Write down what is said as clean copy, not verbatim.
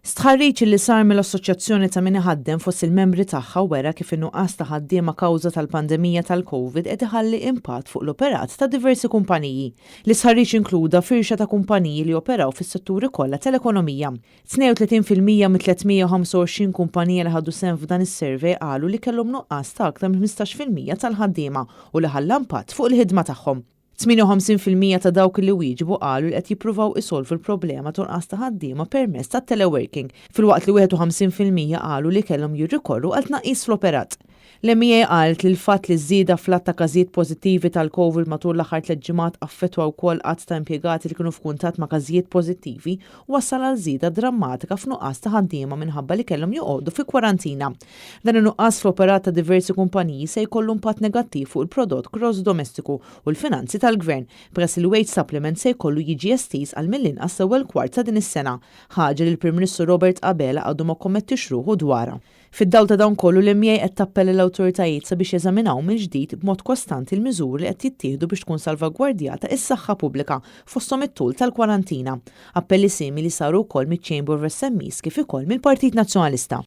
Stħarriġ li sar mill-Assoċjazzjoni ta' min iħaddem fost il-membri tagħha wera kif in-nuqqas ta' ħaddiema kawża tal-pandemija tal-Covid qed iħalli impatt fuq l-operat ta' diversi kumpaniji. L-istħarriġ inkluda firxa ta' kumpaniji li operaw fis-setturi kollha tal-ekonomija. 32% mit-325 kumpanija li ħadu sehem f'dan is-survey qalu li kellhom nuqqas ta' aktar minn 15% tal-ħaddiema u li ħalla impatt fuq il-ħidma tagħhom. 58% ta' dawk li wieġbu qalu li qed jippruvaw isolvu l-problema ta' nqas ta' ħaddiema permezz ta' teleworking, filwaqt li 51% qalu li kellhom jirrikorru għal tnaqqis fl-operat. L-MEA qalet li l-fatt li żieda fl-att ta' każijiet pożittivi tal-Covid matul l-aħħar 3 ġimgħat affettwa wkoll qatt ta' impjegati li kienu f'kuntatt ma' każijiet pożittivi wassal għal żieda drammatika f'nuqqas ta' ħaddiema minħabba li kellhom joqogħdu fi kwarantina. Dan in-nuqqas fl-operat ta' diversi kumpaniji se jkollu impatt negattiv fuq il-prodott gross domestiku u l-finanzi tal-gvern, peress li wage supplement se jkollu jiġi estiż għal mill-inqas ewwel kwart ta' din is-sena, ħaġa li l-Prim Ministru Robert Abela għadu ma kommettix ruħu dwarha. Fid-dawl ta' dawn kollu l-MEA qed tappella l-awtoritajiet sabiex jeżaminaw mill-ġdid b'mod kostanti l-miżuri li qed jittieħdu biex tkun salvagwardjata is-saħħa pubblika fosthom it-tul tal-kwarantina. Appelli simili saru wkoll miċ-Chamber of SMEs kif ukoll mill-Partit Nazzjonalista.